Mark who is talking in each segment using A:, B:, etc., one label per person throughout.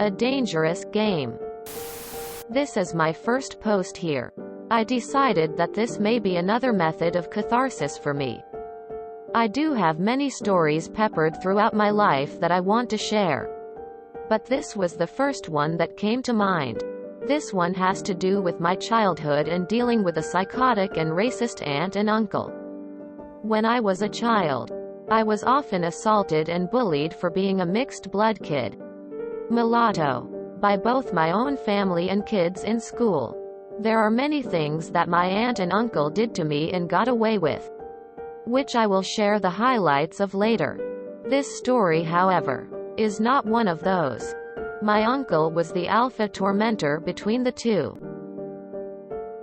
A: A dangerous game. This is my first post here. I decided that this may be another method of catharsis for me. I do have many stories peppered throughout my life that I want to share. But this was the first one that came to mind. This one has to do with my childhood and dealing with a psychotic and racist aunt and uncle. When I was a child, I was often assaulted and bullied for being a mixed blood kid, mulatto, by both my own family and kids in school. There are many things that my aunt and uncle did to me and got away with, which I will share the highlights of later. This story, however, is not one of those. My uncle was the alpha tormentor between the two.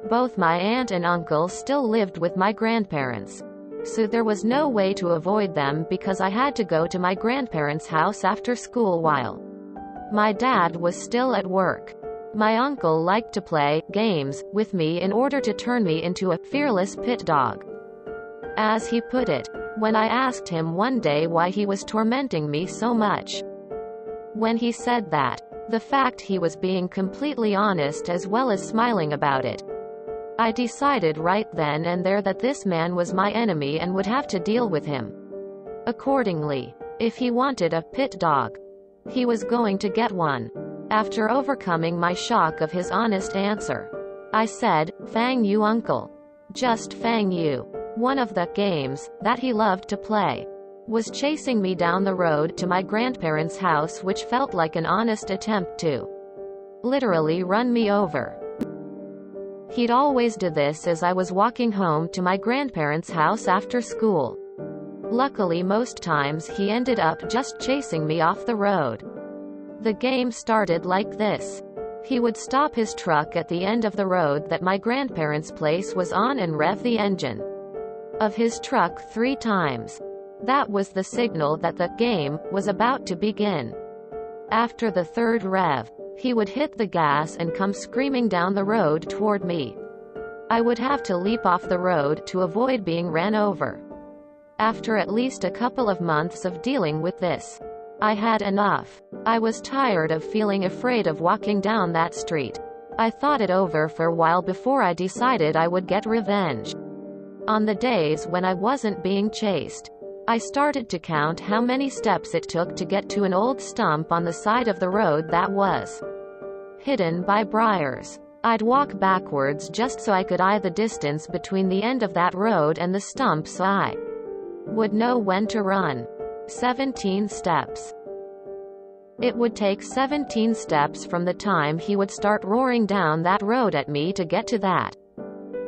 A: Both my aunt and uncle still lived with my grandparents, so there was no way to avoid them because I had to go to my grandparents' house after school while my dad was still at work. My uncle liked to play games with me in order to turn me into a fearless pit dog, as he put it, when I asked him one day why he was tormenting me so much. When he said that, the fact he was being completely honest as well as smiling about it, I decided right then and there that this man was my enemy and would have to deal with him accordingly. If he wanted a pit dog, he was going to get one. After overcoming my shock of his honest answer, I said, "Fang you, uncle. Just fang you." One of the games that he loved to play was chasing me down the road to my grandparents' house, which felt like an honest attempt to literally run me over. He'd always do this as I was walking home to my grandparents' house after school. Luckily, most times he ended up just chasing me off the road. The game started like this. He would stop his truck at the end of the road that my grandparents' place was on and rev the engine of his truck 3 times. That was the signal that the game was about to begin. After the 3rd rev, he would hit the gas and come screaming down the road toward me. I would have to leap off the road to avoid being ran over. After at least a couple of months of dealing with this, I had enough. I was tired of feeling afraid of walking down that street. I thought it over for a while before I decided I would get revenge. On the days when I wasn't being chased, I started to count how many steps it took to get to an old stump on the side of the road that was hidden by briars. I'd walk backwards just so I could eye the distance between the end of that road and the stump so I would know when to run. 17 steps. It would take 17 steps from the time he would start roaring down that road at me to get to that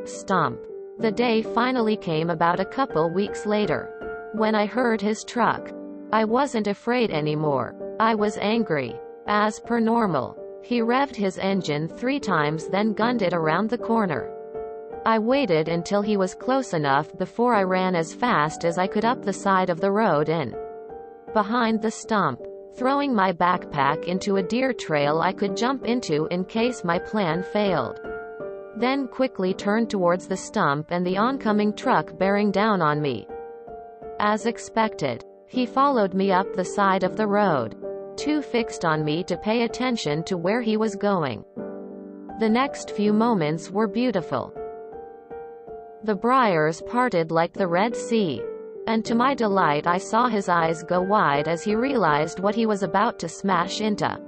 A: stump. The day finally came about a couple weeks later. When I heard his truck, I wasn't afraid anymore. I was angry. As per normal, he revved his engine 3 times, then gunned it around the corner. I waited until he was close enough before I ran as fast as I could up the side of the road and behind the stump, throwing my backpack into a deer trail I could jump into in case my plan failed. Then quickly turned towards the stump and the oncoming truck bearing down on me. As expected, he followed me up the side of the road, too fixed on me to pay attention to where he was going. The next few moments were beautiful. The briars parted like the Red Sea, and to my delight I saw his eyes go wide as he realized what he was about to smash into.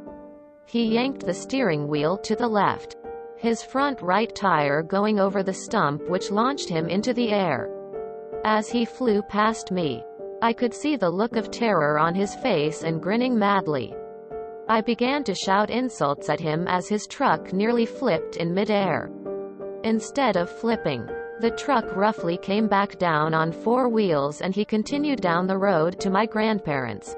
A: He yanked the steering wheel to the left, his front right tire going over the stump, which launched him into the air. As he flew past me, I could see the look of terror on his face and grinning madly. I began to shout insults at him as his truck nearly flipped in midair. Instead of flipping, the truck roughly came back down on 4 wheels and he continued down the road to my grandparents'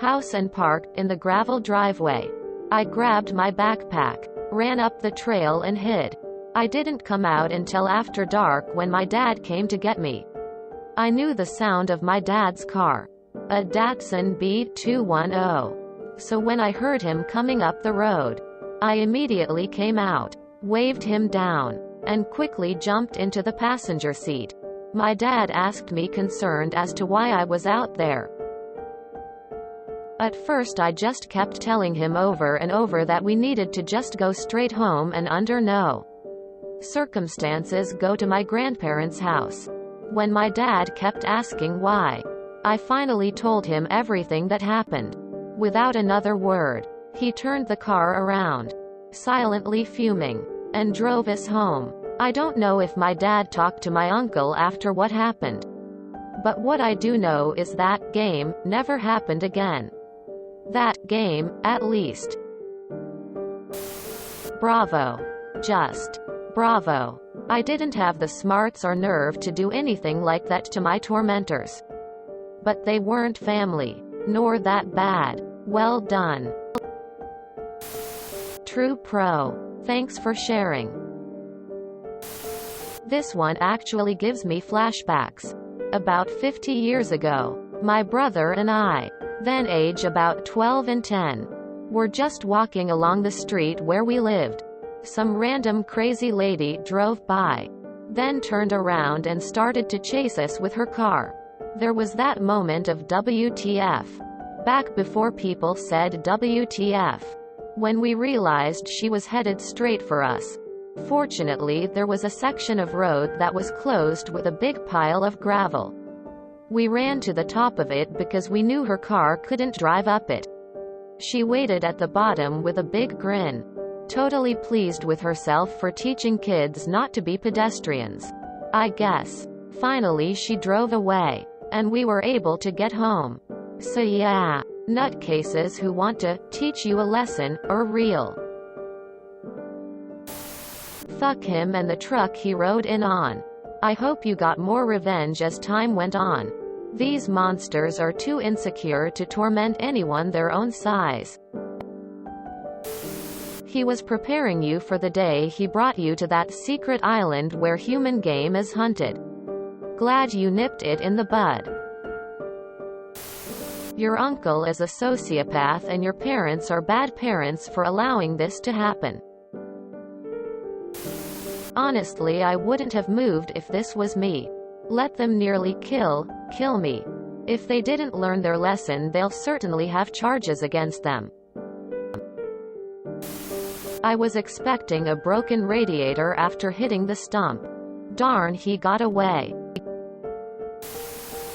A: house and parked in the gravel driveway. I grabbed my backpack, ran up the trail and hid. I didn't come out until after dark when my dad came to get me. I knew the sound of my dad's car, a Datsun B210. So when I heard him coming up the road, I immediately came out, waved him down, and quickly jumped into the passenger seat. My dad asked me, concerned as to why I was out there. At first I just kept telling him over and over that we needed to just go straight home and under no circumstances go to my grandparents' house. When my dad kept asking why, I finally told him everything that happened. Without another word, he turned the car around, silently fuming, and drove us home. I don't know if my dad talked to my uncle after what happened. But what I do know is that game never happened again. That game, at least. Bravo. Just bravo. I didn't have the smarts or nerve to do anything like that to my tormentors. But they weren't family, nor that bad. Well done. True Pro. Thanks for sharing. This one actually gives me flashbacks. About 50 years ago, my brother and I, then age about 12 and 10, were just walking along the street where we lived. Some random crazy lady drove by, then turned around and started to chase us with her car. There was that moment of WTF. Back before people said WTF. When we realized she was headed straight for us. Fortunately, there was a section of road that was closed with a big pile of gravel. We ran to the top of it because we knew her car couldn't drive up it. She waited at the bottom with a big grin, totally pleased with herself for teaching kids not to be pedestrians, I guess. Finally she drove away, and we were able to get home. So yeah, nutcases who want to teach you a lesson are real. Fuck him and the truck he rode in on. I hope you got more revenge as time went on. These monsters are too insecure to torment anyone their own size. He was preparing you for the day he brought you to that secret island where human game is hunted. Glad you nipped it in the bud. Your uncle is a sociopath and your parents are bad parents for allowing this to happen. Honestly, I wouldn't have moved if this was me. Let them nearly kill me. If they didn't learn their lesson, they'll certainly have charges against them. I was expecting a broken radiator after hitting the stump. Darn, he got away.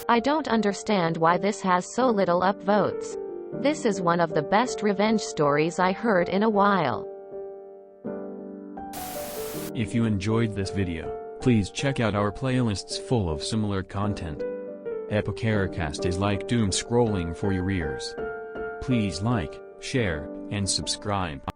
A: I don't understand why this has so little upvotes. This is one of the best revenge stories I heard in a while.
B: If you enjoyed this video, please check out our playlists full of similar content. Epicaricast is like doom scrolling for your ears. Please like, share, and subscribe.